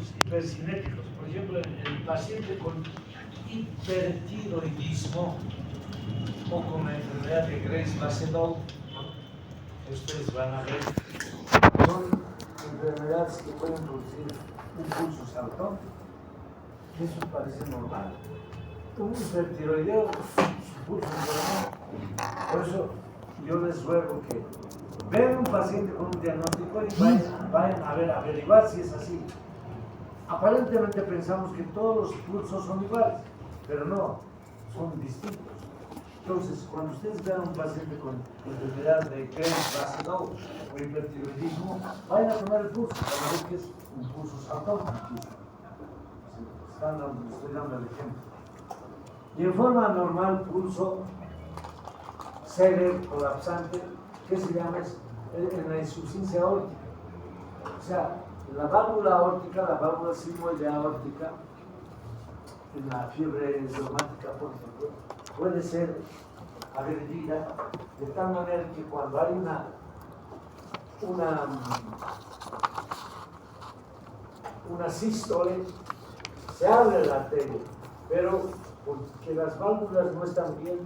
pulsos hipercinéticos. Por ejemplo, el paciente con hipertiroidismo o con la enfermedad de Graves-Basedow, ¿no? Ustedes van a ver, son enfermedades que pueden producir un pulso saltón. Eso parece normal. Un hipertiroideo, su pulso es normal. Por eso yo les ruego que vean un paciente con un diagnóstico y vayan a ver, averiguar si es así. Aparentemente pensamos que todos los pulsos son iguales, pero no, son distintos. Entonces, cuando ustedes vean a un paciente con enfermedad de Graves-Basedow o hipertiroidismo, vayan a tomar el pulso para ver que es un pulso saltón. Estoy dando el ejemplo. Y en forma normal, pulso célebre colapsante, que se llama en la insuficiencia aórtica. O sea, la válvula aórtica, la válvula sigmoidea aórtica, en la fiebre reumática, por ejemplo, puede ser agredida de tal manera que cuando hay una sístole, se abre la arteria, pero porque las válvulas no están bien,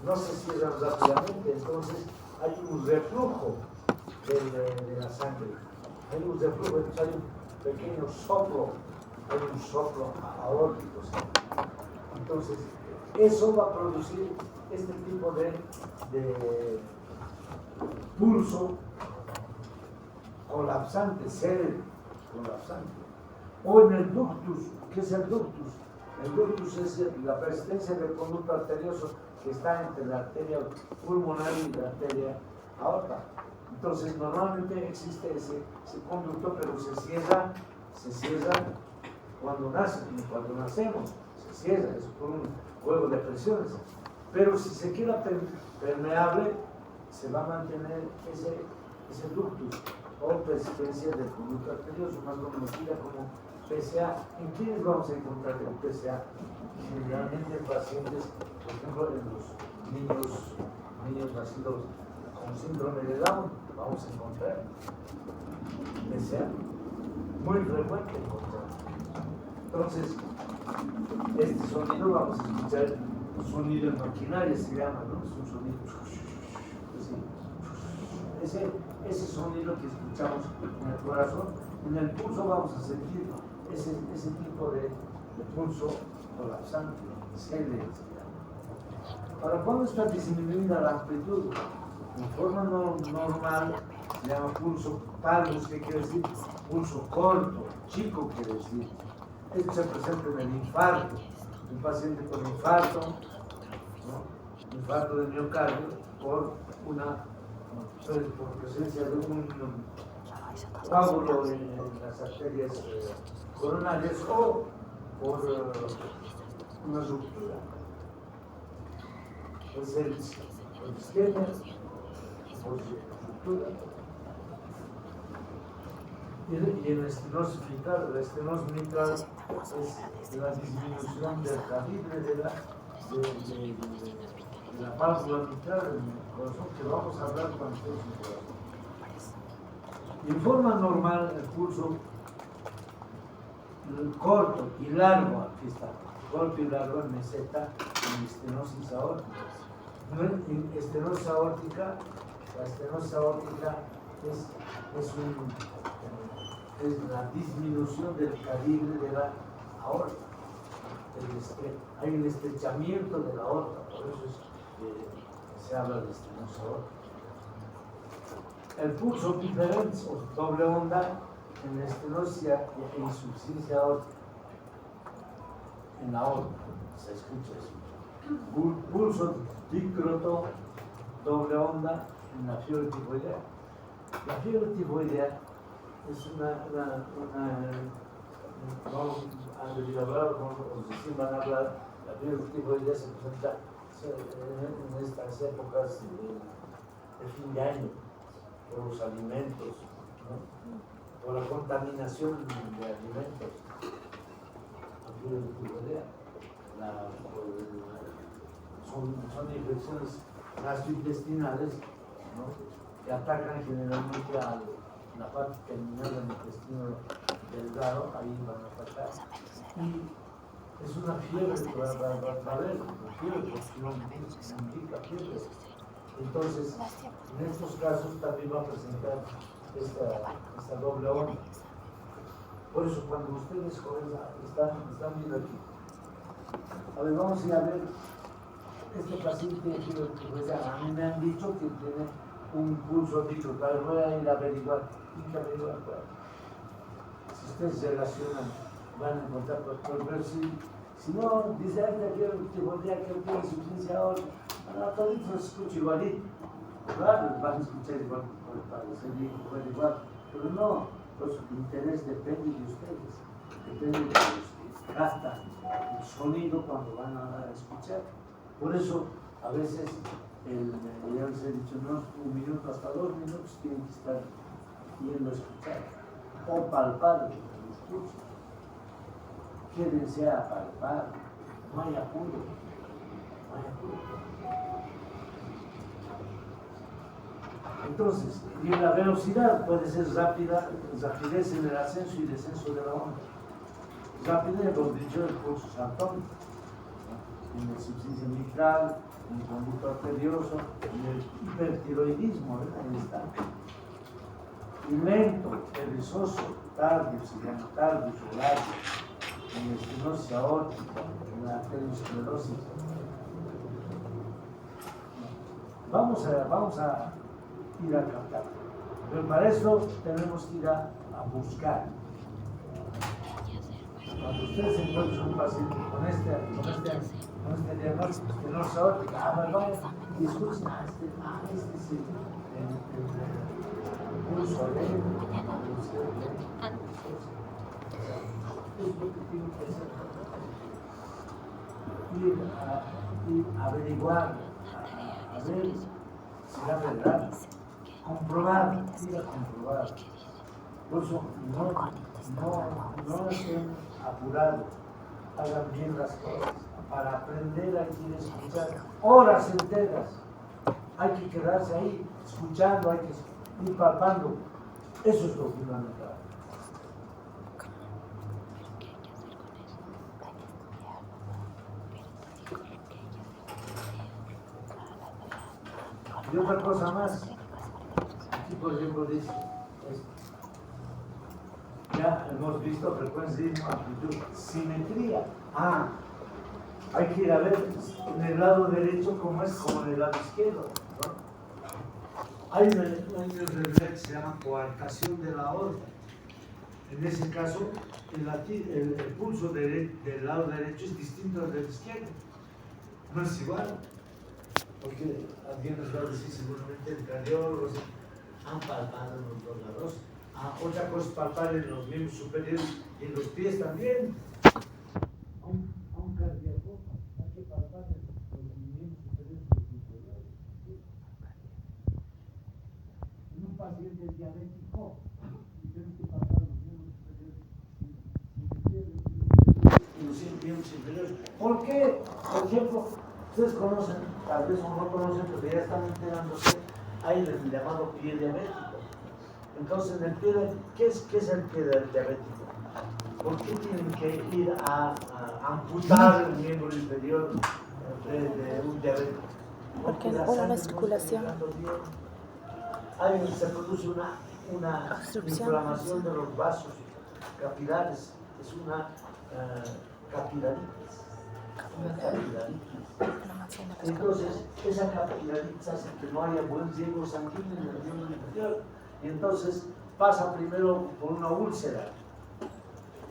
no se cierran rápidamente, entonces hay un reflujo de la sangre. Hay un reflujo, entonces hay un pequeño soplo, hay un soplo aórtico. Entonces, eso va a producir este tipo de pulso colapsante, célebre colapsante. O en el ductus. ¿Qué es el ductus? El ductus es la persistencia del conducto arterioso que está entre la arteria pulmonar y la arteria aorta. Entonces, normalmente existe ese conducto, pero se cierra cuando nacemos, se cierra, es por un juego de presiones. Pero si se queda permeable, se va a mantener ese ductus o persistencia del conducto arterioso, más conocida como PSA. ¿En quiénes vamos a encontrar el PSA? Generalmente en pacientes, por ejemplo, en los niños nacidos con síndrome de Down, vamos a encontrar PSA. Muy frecuente encontrar. Entonces, este sonido vamos a escuchar, un sonido en maquinaria se llama, ¿no? Es un sonido así. Ese sonido que escuchamos en el corazón, en el pulso vamos a sentir ese tipo de pulso colapsante, célebre. Ahora, cuando está disminuida la amplitud, en forma normal, se llama pulso palmus, que quiere decir pulso corto, chico quiere decir. Esto se presenta en el infarto, un paciente con infarto, ¿no? Infarto de miocardio por presencia de un coágulo en las arterias coronarias o por una ruptura. Es el isquemia por ruptura. Y en estenosis mitral, la estenosis mitral es la disminución del calibre de la válvula mitral del corazón, que vamos a hablar cuando estemos en el corazón. En forma normal, el pulso corto y largo, aquí está, corto y largo en meseta, en estenosis aórtica. En estenosis aórtica, la estenosis aórtica es la disminución del calibre de la aorta. Hay un estrechamiento de la aorta, por eso es que se habla de estenosis aórtica. El pulso diferente o doble onda en la estenosis e insuficiencia aórtica. En la aorta, se escucha eso. Pulso dícroto, doble onda en la fiebre tifoidea. La fiebre tifoidea es vamos a hablar, van a hablar, la fiebre tifoidea se presenta en estas épocas de fin de año, por los alimentos, ¿no? Por la contaminación de alimentos. La fiebre tifoidea son infecciones gastrointestinales, ¿no? Que atacan generalmente a la parte terminal del intestino delgado, ahí van a faltar. Y es una fiebre que va a haber, fiebre, porque indica fiebre. Entonces, en estos casos también va a presentar esta doble onda. Por eso, cuando ustedes jóvenes están viendo aquí, a ver, vamos a ir a ver este paciente que a mí me han dicho que tiene un pulso dicho, tal vez voy a ir a averiguar. Si ustedes se relacionan, van a encontrar, pero si no, dice, ay, que voltea, que quiero insuficiencia ahora, todos los escucho igualito. Claro, van a escuchar igual, para ser bien, igual, pero no, pues el interés depende de ustedes, depende de los que captan el sonido cuando van a escuchar. Por eso, a veces, ya les he dicho, no, 1 minuto hasta 2 minutos tienen que estar yendo a escuchar o palpar el discurso. Quédense a palpar, no hay apuro, no hay apuro. Entonces, y la velocidad puede ser rápida, rapidez en el ascenso y descenso de la onda. Rapidez, lo dicho, el pulso atómico, en la insuficiencia mitral, en el conducto arterioso, en el hipertiroidismo, ahí está. Y lento, perezoso, tardio, se llama tardio, horario, en la estenosis aórtica, en la arteriosclerosis. Vamos a ir a captar. Pero para eso tenemos que ir a buscar. Cuando ustedes encuentren un paciente con este diagnóstico de no aórtica, vaya y escuchen, este es el pulso alegre, es lo que tienen que hacer. Ir a averiguar, a ver si la verdad. Comprobar, ir a comprobar. Por eso no estén apurados, hagan bien las cosas. Para aprender hay que ir a escuchar horas enteras. Hay que quedarse ahí escuchando, hay que ir palpando. Eso es lo fundamental. Y otra cosa más. Aquí, por ejemplo, dice, ya hemos visto frecuencia, ritmo, amplitud, simetría. Hay que ir a ver en el lado derecho cómo es como en el lado izquierdo, ¿no? Hay un que se llama coartación de la aorta. En ese caso, el pulso del lado derecho es distinto al del izquierdo. No es igual. Porque alguien nos va a decir seguramente el cardiólogo han palpado en los dos lados. Otra cosa es palpar en los miembros superiores y en los pies también. A un cardíaco hay que palpar en los miembros superiores y los inferiores. En un paciente diabético, tenemos que palpar los miembros superiores y los miembros inferiores. ¿Por qué? Por ejemplo, ustedes conocen, tal vez no conocen, pero ya están enterándose, hay el llamado pie diabético. Entonces, en el pie, ¿qué es el pie diabético? ¿Por qué tienen que ir a amputar el miembro inferior de un diabético? Porque es una vesiculación. Se produce una inflamación de los vasos capilares, es una capilaritis. Entonces, esa capilaritis hace que no haya buen riego sanguíneo en el miembro inferior y entonces pasa primero por una úlcera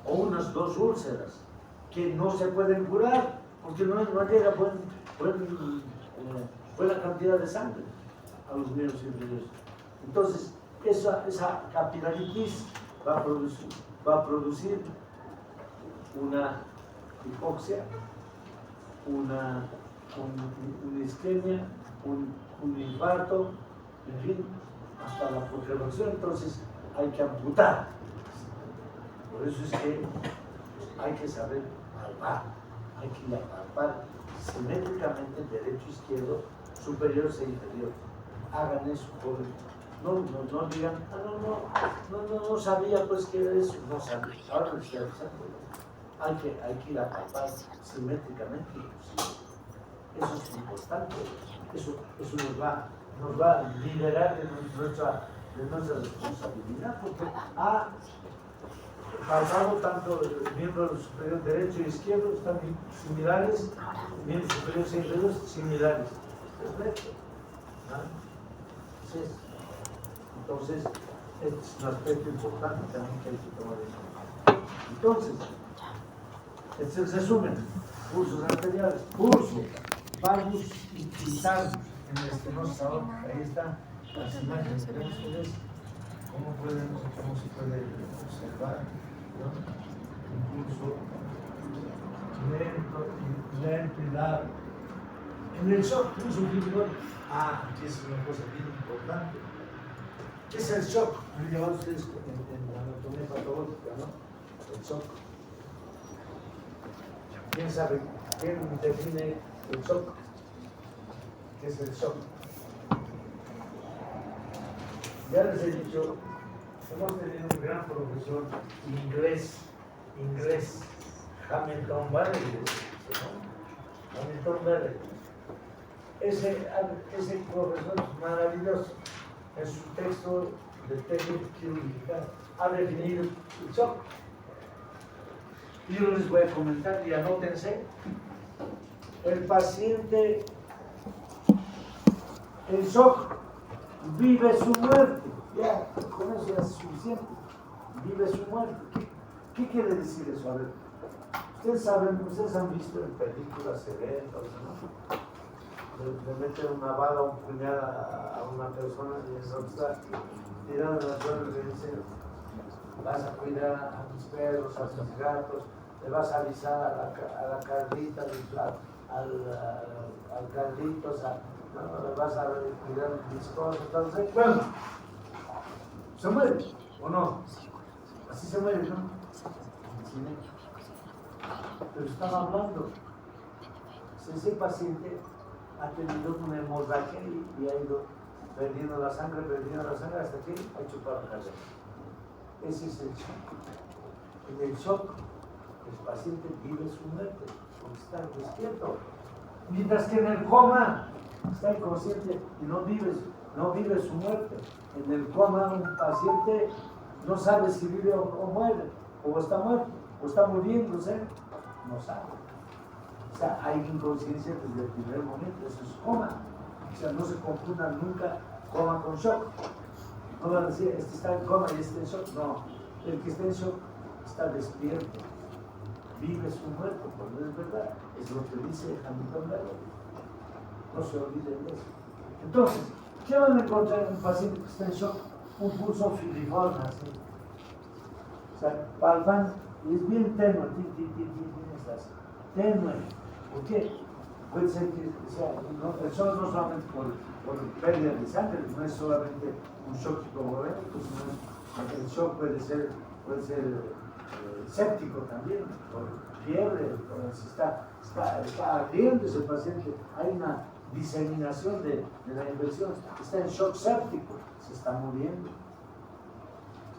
o unas 2 úlceras que no se pueden curar porque no llega buena cantidad de sangre a los miembros inferiores. Entonces, esa capilaritis va a producir una hipoxia, una isquemia, un infarto, en fin, hasta la putrefacción. Entonces hay que amputar. Por eso es que hay que saber palpar, hay que ir a palpar simétricamente derecho, izquierdo, superior e inferior. Hagan eso, jóvenes. no digan, no sabía pues que era eso, no sabía. Ahora les estoy avisando. Hay que ir a palpar simétricamente. Eso es importante. Eso nos va a liberar de nuestra responsabilidad, porque ha palpado tanto el miembro superior derecho y izquierdo, están similares, miembros superiores e inferiores similares. Perfecto. Entonces, es un aspecto importante también que hay que tomar en cuenta. Entonces, este es el resumen. Cursos anteriores. Curso. Vamos y quitarnos en el estenosador. Ahí están las imágenes. ¿Ven ustedes cómo se puede observar? ¿No? Un curso lento y largo. En el shock, curso individual. Aquí es una cosa bien importante. ¿Qué es el shock? Han llevado ustedes en la anatomía patológica, ¿no? El shock. ¿Quién sabe? ¿Quién define el shock? ¿Qué es el shock? Ya les he dicho, hemos tenido un gran profesor inglés, Hamilton Barry, ¿no? Hamilton Barry. Ese profesor es maravilloso. En su texto de técnica quirúrgica ha definido el shock. Yo les voy a comentar y anótense. El paciente en shock vive su muerte. Ya, con eso ya es suficiente. Vive su muerte. ¿Qué quiere decir eso? A ver, ustedes han visto en películas, eventos, ¿no? Le meten una bala o un puñal a una persona y esa está tirada en la suelo y le dicen: vas a cuidar a tus perros, a tus gatos, le vas a avisar a la Carlita, al Carlitos, ¿no? Le vas a cuidar mis cosas. Entonces, bueno, se muere, ¿o no? Así se muere, ¿no? Pero estaba hablando. Ese paciente ha tenido una hemorragia y ha ido perdiendo la sangre hasta que ha chupado la cabeza. Ese es el shock. En el shock, el paciente vive su muerte, porque está despierto. Mientras que en el coma está inconsciente y no vive su muerte. En el coma un paciente no sabe si vive o muere, o está muerto, o está muriéndose, no sabe. O sea, hay inconsciencia desde el primer momento, eso es coma. O sea, no se confundan nunca coma con shock. No van a decir, este está en coma y este en shock. No, el que está en shock está despierto, vive su muerte, porque es verdad, es lo que dice Hamilton Barry. No se olviden de eso. Entonces, ¿qué van a encontrar en un paciente que está en shock? Un pulso filiforme, así. O sea, palpan y es bien tenue, tenue. ¿Por qué? Puede ser que el shock no solamente por pérdida de sangre, no es solamente un shock hipovolémico, sino el shock puede ser séptico también, por fiebre, si está ardiendo ese paciente, hay una diseminación de la infección, está en shock séptico, se está muriendo.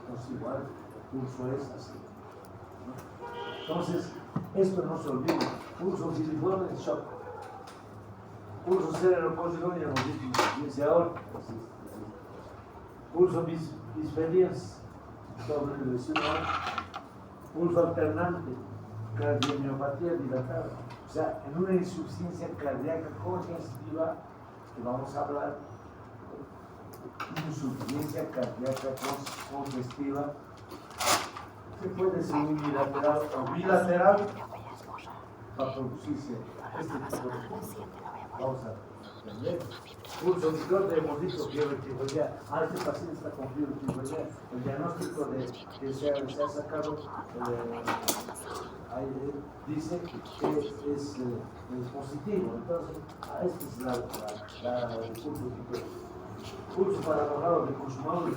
Entonces igual el pulso es así, ¿no? Entonces, esto no se olvida. Pulso filiforme en shock. Pulso cerebro-cósmico, ya hemos dicho, dice ahora. Pulso bispediens, sobre lesionado. Pulso alternante, cardiomiopatía dilatada. O sea, en una insuficiencia cardíaca congestiva, que vamos a hablar, insuficiencia cardíaca congestiva, que puede ser unilateral o bilateral, va a producirse este tipo de pulso. Vamos a entender. Pulso de hemos dicho fiebre tifoidea. Este paciente está con fiebre tifoidea. El diagnóstico que se ha sacado dice que es positivo. Entonces, este es el pulso tifoideo. Pulso para bajar de consumado es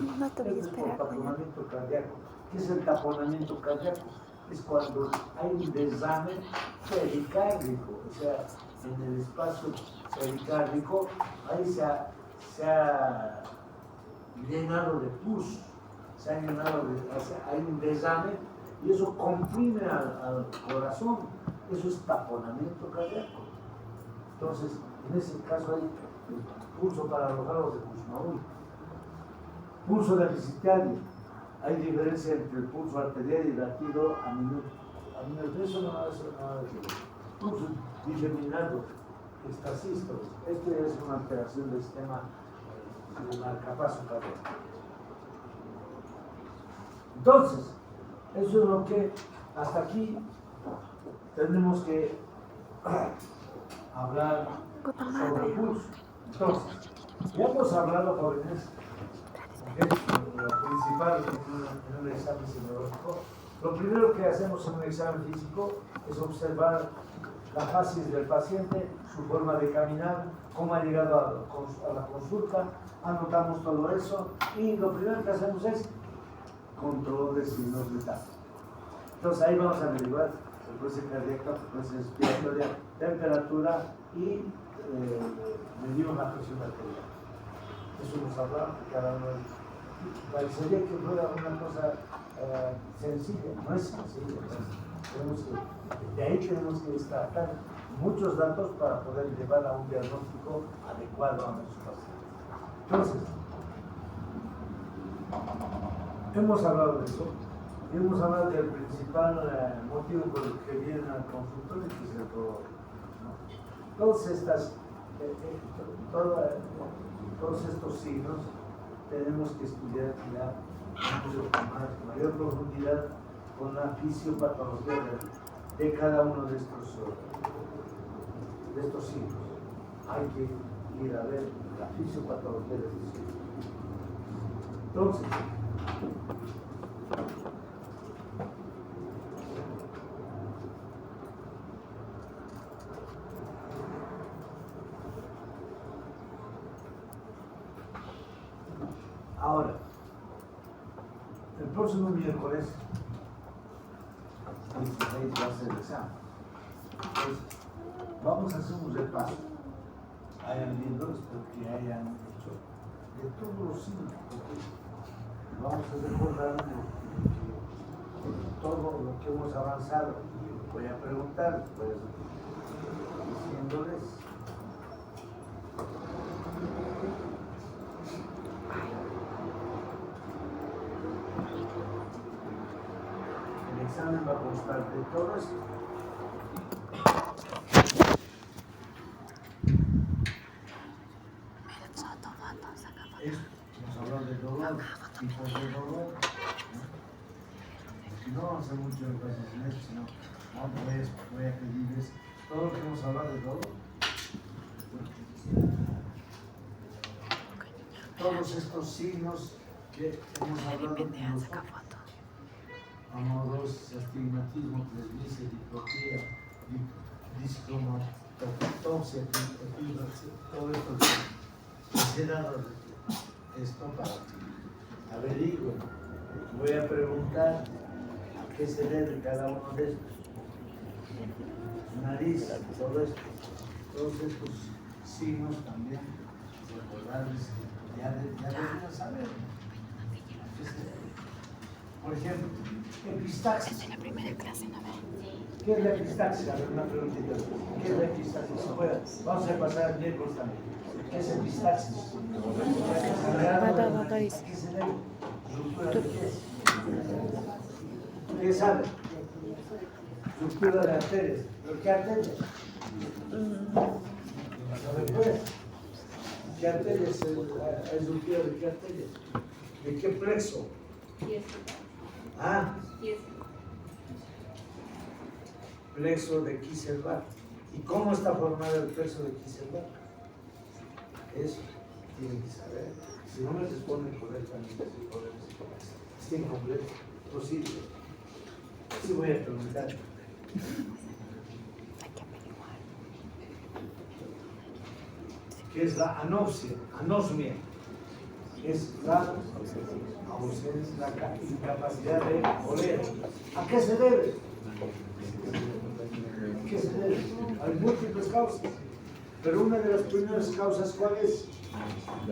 por taponamiento cardíaco. ¿Qué es el taponamiento cardíaco? Es cuando hay un desame pericárdico, o sea, en el espacio pericárdico, ahí se ha llenado de pus, se ha llenado de, o sea, hay un desame y eso comprime al corazón, eso es taponamiento cardíaco. Entonces, en ese caso hay pulso para los grados de Kussmaul. Pulso deficitario, hay diferencia entre el pulso arterial y latido a minuto. Eso no hace nada de que pulso diseminado, estasístolo. Esto es una alteración del sistema del marcapaso cardíaco. Entonces, eso es lo que hasta aquí tenemos que hablar sobre pulso. Entonces, ya hemos hablado, jóvenes, lo principal en un examen semiológico. Lo primero que hacemos en un examen físico es observar la fases del paciente, su forma de caminar, cómo ha llegado a la consulta, anotamos todo eso y lo primero que hacemos es control de signos vitales. Entonces ahí vamos a averiguar frecuencia cardíaca, frecuencia respiratoria, temperatura y medir una presión arterial. Eso nos habla cada uno de parecería que fuera una cosa sencilla, no es sencilla. De ahí tenemos que destacar muchos datos para poder llevar a un diagnóstico adecuado a nuestros pacientes. Entonces, hemos hablado de eso, y hemos hablado del principal motivo por el que vienen al consultorio, que es el dolor, ¿no? Todos estos signos tenemos que estudiar ya con mayor profundidad con la fisiopatología de cada uno de estos signos. Hay que ir a ver la fisiopatología de estos signos. Entonces, ahora, el próximo miércoles, 16 va a ser el examen. Entonces, vamos a hacer un repaso. Hayan libros, espero que hayan hecho de todos los signos. Vamos a recordar todo lo que hemos avanzado. Voy a preguntar, pues, diciéndoles. El examen va a constar de todo esto. Vamos a hablar de dolor, tipos de dolor. No vamos a hacer mucho énfasis en esto, sino voy a pedirles todo lo que hemos hablado de dolor. Todos estos signos que hemos hablado de los amorosis, astigmatismo, presbicia, diplopía, discromatopsia, todo esto se da esto para que averigüen. Voy a preguntar a qué se debe cada uno de estos. Nariz, todo esto, todos estos signos también, recordarles que ya deberían saber. Por ejemplo, epistaxis. En la primera clase, ¿no? ¿Qué es la epistaxis? A ver, una preguntita. ¿Qué es la epistaxis? Bueno, vamos a pasar el miércoles también. ¿Qué es epistaxis? ¿Qué se debe? ¿Ruptura de qué es? ¿Qué sabe? Ruptura de arterias. ¿Pero qué arterias? ¿Sabe pues? ¿Qué arterias es ruptura de qué arterias? ¿De qué plexo? Ah, plexo de Kieselbach. ¿Y cómo está formado el plexo de Kieselbach? Eso tienen que saber. Si no me responden correctamente, está incompleto, posible. Sí voy a preguntar. ¿Qué es la anosmia? Es la ausencia, la incapacidad de oler. ¿A qué se debe? ¿A qué se debe? Hay múltiples causas. Pero una de las primeras causas, ¿cuál es?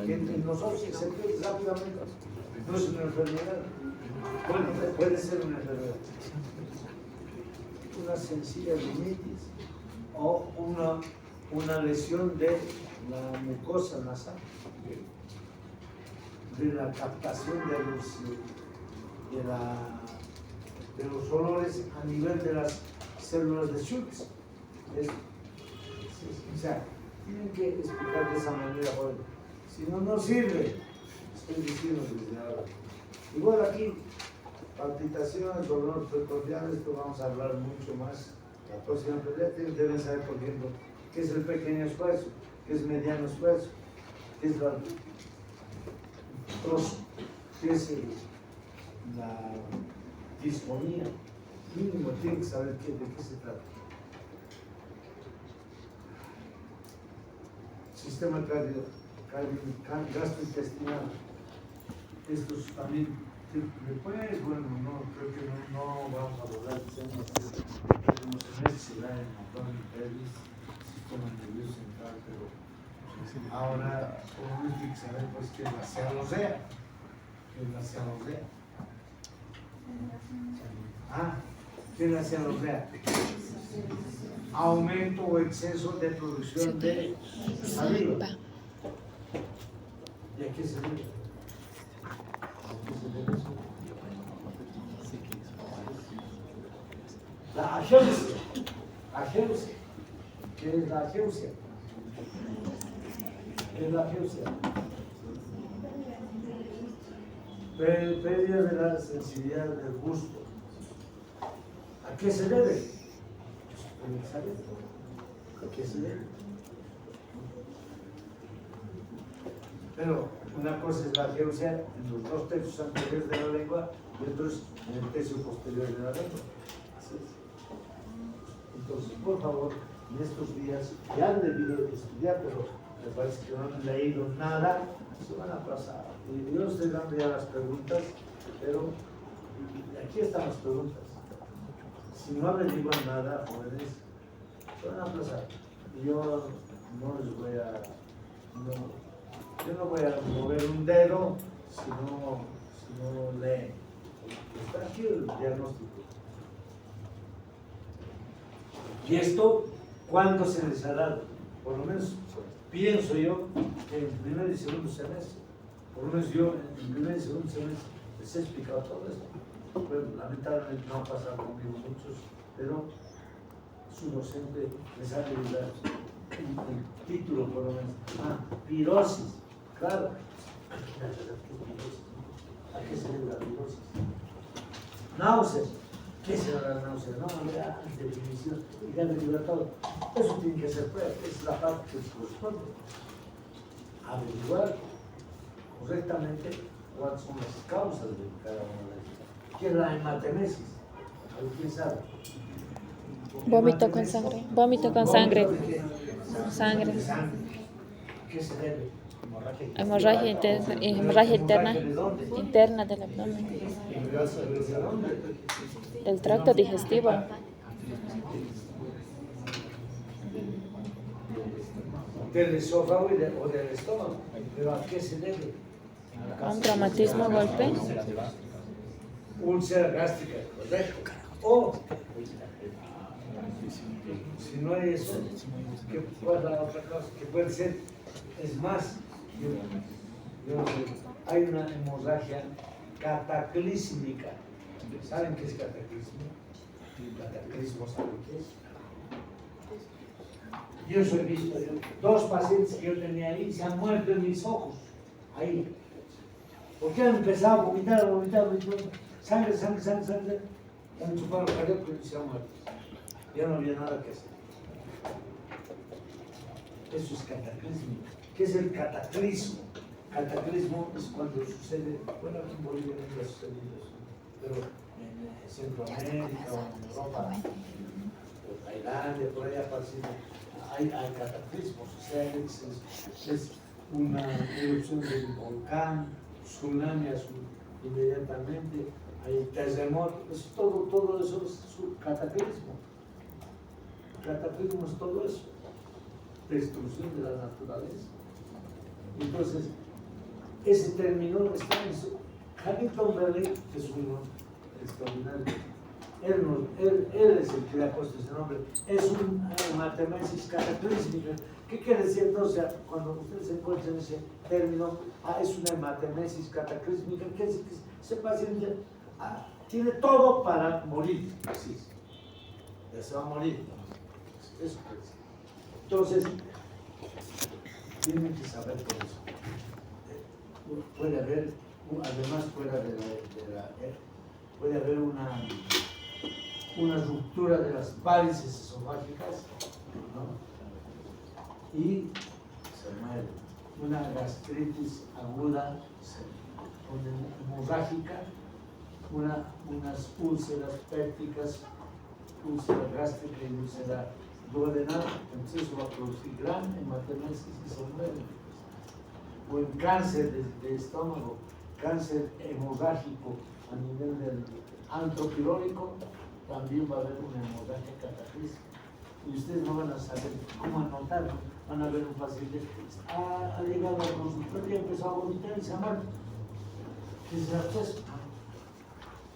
Que en nosotros se pierde rápidamente. No es una enfermedad. Bueno, puede ser una enfermedad. Una sencilla rinitis o una lesión de la mucosa nasal, de la captación de los olores a nivel de las células de Schultz. O sea, tienen que explicar de esa manera, bueno, si no, no sirve. Estoy diciendo desde ahora. Igual aquí, palpitaciones, dolor precordial, esto vamos a hablar mucho más la próxima, pero ya deben saber, por ejemplo, qué es el pequeño esfuerzo, qué es mediano esfuerzo, qué es la trozo, qué es la disfonía. Mínimo tiene que saber de qué se trata. Sistema gastrointestinal. Estos también, después, bueno, no, creo que no vamos a abordar el tema de los semestres, se da en abdomen pelvis, sistema nervioso central, pero ahora uno tiene que saber pues qué es la cealosea. ¿Qué es la cealosea? ¿Qué es la cealosea? Aumento o exceso de producción de saliva. ¿Y a qué se debe? La ageusia. ¿Qué es la ageusia? ¿Qué es la ageusia? Pérdida de la sensibilidad del gusto. ¿A qué se debe? ¿A qué se debe? Pero una cosa es la ageusia en los dos tercios anteriores de la lengua y otro es en el tercio posterior de la lengua. Así es. Entonces, por favor, en estos días ya han debido estudiar, pero me parece que no han leído nada, se van a pasar. Y yo estoy dando ya las preguntas, pero aquí están las preguntas. Si no averiguan nada, jóvenes, se van a aplazar. Y yo no les voy a... yo no voy a mover un dedo si no leen. Está aquí el diagnóstico. Y esto, ¿cuándo se les ha dado? Por lo menos pienso yo que en primer y segundo semestre, por lo menos yo en primer y segundo semestre les he explicado todo esto. Bueno, lamentablemente no ha pasado conmigo muchos, pero su docente les ha de dar el título por lo menos. Pirosis, claro. ¿A qué se debe la pirosis? Náuseas. ¿Qué será la náusea? No, ya, definición, y ya deriva todo. Eso tiene que ser prueba, es la parte que corresponde. Averiguar correctamente cuáles son las causas de cada una de ellas. ¿Qué es la hematemesis? ¿Quién sabe? Vómito con sangre. Vómito con sangre. Sangre. ¿Qué se debe? Hemorragia interna del abdomen. ¿De dónde? Del tracto digestivo. Del esófago o del estómago. ¿Pero a qué se debe? Un traumatismo, golpe. Úlcera gástrica, correcto. O, si no hay eso, ¿cuál es la otra cosa? Que puede ser, es más, hay una hemorragia cataclísmica. ¿Saben qué es cataclismo? Cataclismo, ¿saben qué es? Yo he visto, dos pacientes que yo tenía ahí se han muerto en mis ojos, ahí. Porque han empezado a vomitar, sangre, han chupado el cardíaco y se han muerto. Ya no había nada que hacer. Eso es cataclismo. ¿Qué es el cataclismo? Cataclismo es cuando sucede, bueno, aquí en Bolivia no ha sucedido eso, pero en Centroamérica o en Europa, o Tailandia, por allá parecido, hay cataclismos, o sea, es una erupción del volcán, tsunami inmediatamente, hay terremotos, todo eso es su cataclismo. Cataclismo es todo eso. destrucción de la naturaleza. Entonces, ese término está en su... Hamilton Berry es un extraordinario. Él es el que le ha puesto ese nombre. Es un matemáticas cataclísmica. ¿Qué quiere decir entonces cuando ustedes encuentran ese término? Es una matemáticas cataclísmica. ¿Qué es? Ese paciente tiene todo para morir. Así es. Ya se va a morir. Eso quiere decir. Entonces, tienen que saber por eso. Puede haber, además puede haber una ruptura de las varices esofágicas, ¿no? Y se muere. Una gastritis aguda, hemorrágica, unas úlceras pépticas, úlcera gástrica y úlcera duodenal, entonces eso va a producir gran hematemesis y se muere. O en cáncer de estómago, cáncer hemorrágico a nivel del antropirónico, también va a haber una hemorragia cataclísmica. Y ustedes no van a saber cómo anotarlo. Van a ver un paciente ha llegado al consultorio y empezó a vomitar y se ha muerto. ¿Qué es eso?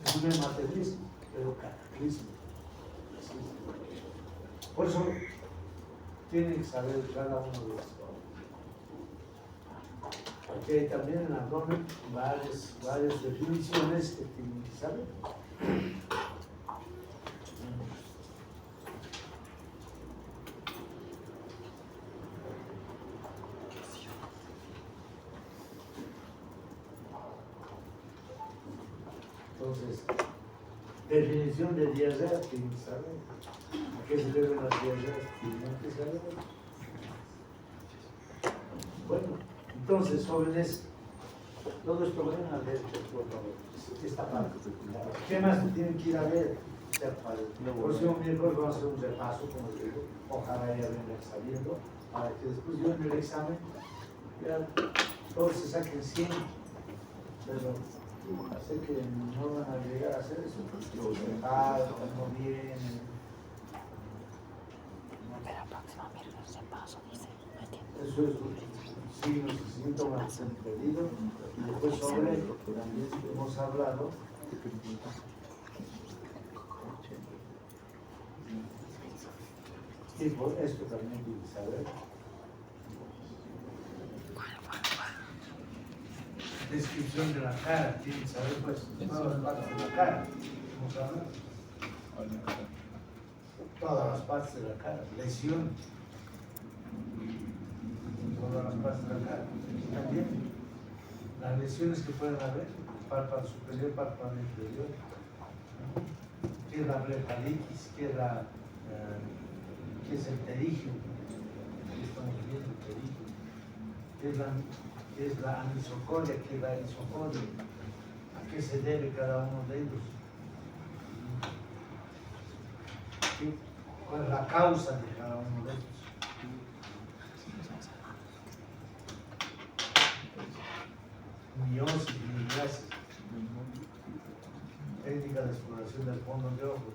Es un hematemesis, pero cataclísmico. Por eso tienen que saber cada uno de estos. Aquí hay también en el abdomen varias definiciones que tienen que saber. Entonces, definición de diarrea tienen que saber. ¿A qué se deben las diarreas? Tienen que saber. Bueno, entonces, jóvenes, todo esto vayan a ver, por favor, esta parte. ¿Qué más tienen que ir a ver? El próximo miércoles vamos a hacer un repaso, como les digo, ojalá ya vengan sabiendo, para que después yo en el examen, ya todos se saquen 100, pero sé que no van a llegar a hacer eso, porque no vienen. Pero el próximo miércoles se paso, dice. Eso es signos y síntomas en pedido. Y después sobre, también hemos hablado. Y por esto también hay que saber. Descripción de la cara, tienen que saber pues todas las partes de la cara. Hemos hablado. Todas las partes de la cara, lesión. Todas las partes de la cara. También las lesiones que pueden haber, párpado superior, párpado inferior, qué es la blefalitis, qué es el pterigio, aquí estamos viendo el pterigio, qué es la anisocoria, qué es la isocoria, a qué se debe cada uno de ellos, cuál es la causa de cada uno de ellos. Miosis, miniasis, técnica de exploración del fondo de ojos,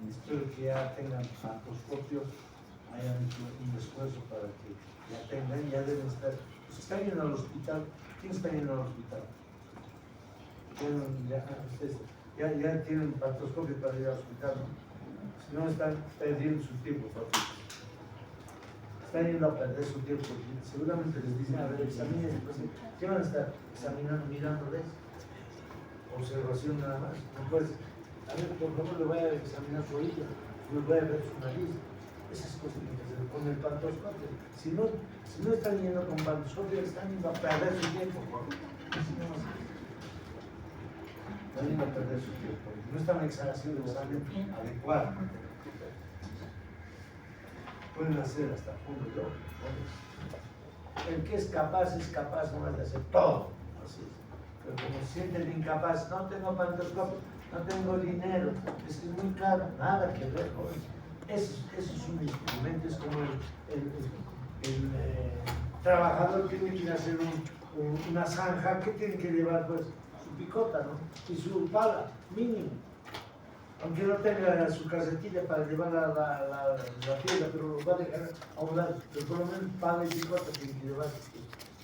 espero que ya tengan artroscopio, hayan hecho un esfuerzo para que ya tengan, ya deben estar, pues están yendo al hospital. ¿Quién está yendo al hospital? Ya tienen artroscopio para ir al hospital, ¿no? Si no, están perdiendo su tiempo, papi. Están yendo a perder su tiempo, seguramente les dicen, a ver, examinen, ¿qué van a estar examinando, mirándoles? Observación nada más, no puedes, a ver, por favor, le voy a examinar su oído, le voy a ver su nariz, esas cosas tienen que hacer con el pantoscopio. Si no están yendo con pantoscopio, están yendo a perder su tiempo, están yendo a perder su tiempo, no están haciendo el examen adecuado. Pueden hacer hasta punto yo. El que es capaz no es de hacer todo. Así es. Pero como se sienten incapaz, no tengo pantoscopio, no tengo dinero, es que es muy caro, nada que ver, joven. Eso es un instrumento, es como el trabajador tiene que ir a hacer una zanja, ¿qué tiene que llevar? Pues su picota, ¿no? Y su pala, mínimo. aunque no tenga su casetilla para llevar la piedra, pero lo va a dejar a un lado, pero por lo menos paga y cuota tiene que llevar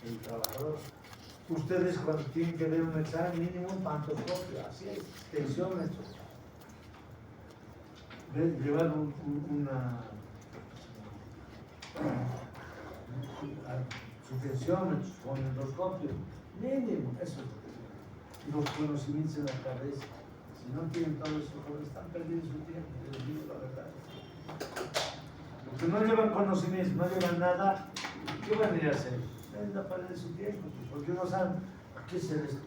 el trabajador. Ustedes cuando tienen que ver un examen mínimo, pantoscopio, así es, tensiómetro. Llevar su tensiómetro con endoscopio, mínimo, eso es. Y los conocimientos en la cabeza. Si no tienen todo eso, están perdiendo su tiempo, les digo la verdad. Porque no llevan conocimientos, no llevan nada, ¿qué van a ir a hacer? Van a perder su tiempo, porque no saben a qué se les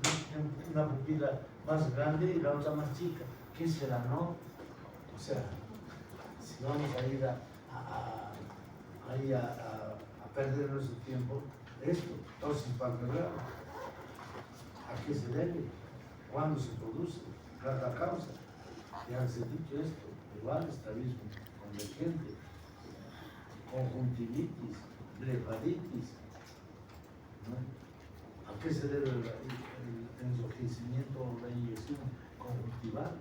una pupila más grande y la otra más chica. ¿Qué será, no? O sea, si vamos a ir a perder nuestro tiempo, esto, todos sin palpebrado. ¿A qué se debe? ¿Cuándo se produce? ¿Cuál es la causa? Ya se ha dicho esto, igual estrabismo convergente, conjuntivitis, blefaritis, ¿no? ¿A qué se debe el enrojecimiento o la inyección conjuntival?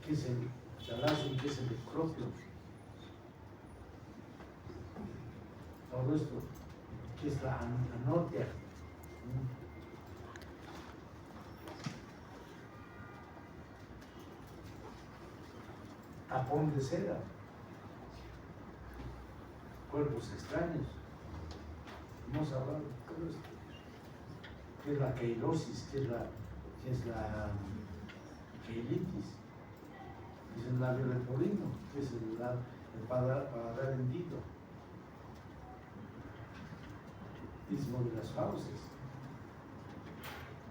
¿Qué es el chalazo y qué es el escropio? Todo esto, ¿qué es la anotia? Tapón de seda, cuerpos extraños. Hemos hablado de todo esto. ¿Qué es la queirosis? ¿Qué es la queilitis? ¿Qué es el labio leporino? ¿Qué es el paladar hendido? Istmo de las fauces.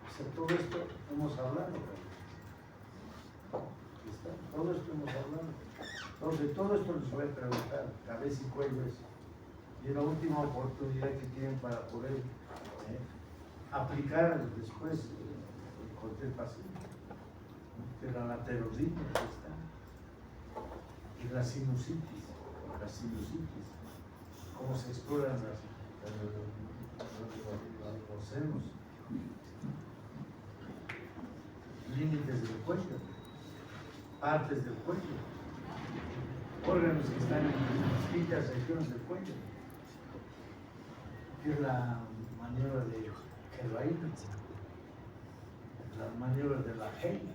O sea, todo esto hemos hablado. Todo esto hemos hablado. Entonces, todo esto les voy a preguntar, cabeza y cuello es. Y es la última oportunidad que tienen para poder aplicar después el cualquier paciente. Que la laterosita está. Y la sinusitis. Cómo se exploran los senos. Límites del cuello. Partes del cuello, órganos que están en distintas regiones del cuello, que es la maniobra de Kerraína, las maniobras de la Heila,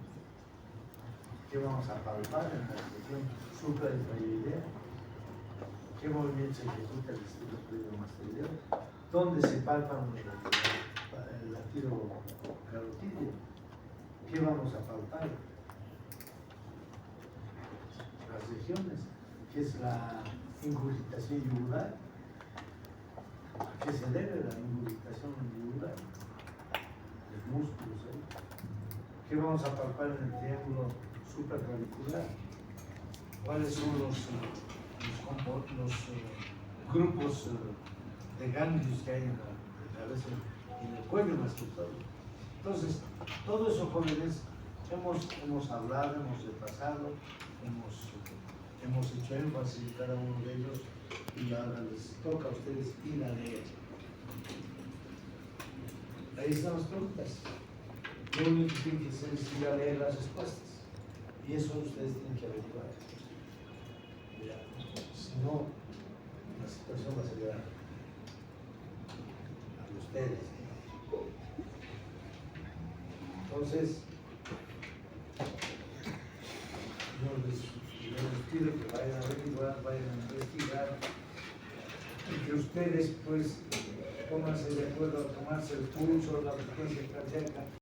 que vamos a palpar en la región suprainferior, qué movimiento se ejecuta el estilo mastoideo, dónde se palpan el latido carotídeo, qué vamos a palpar. Las regiones, que es la ingurgitación yugular. ¿A qué se debe la ingurgitación yugular? Los músculos, ¿Qué vamos a palpar en el triángulo supraclavicular? ¿Cuáles son los grupos de ganglios que hay en la cabeza, en el cuello más que todo? Entonces, todo eso, jóvenes, hemos hablado, hemos repasado, hemos hecho énfasis en cada uno de ellos y ahora les toca a ustedes ir a leer. Ahí están las preguntas. Lo único que tienen que hacer es ir a leer las respuestas y eso ustedes tienen que averiguar. Si no, la situación va a ser grave a ustedes. Entonces, yo les pido que vayan a averiguar, vayan a investigar y que ustedes pues pónganse de acuerdo a tomarse el pulso, la frecuencia cardíaca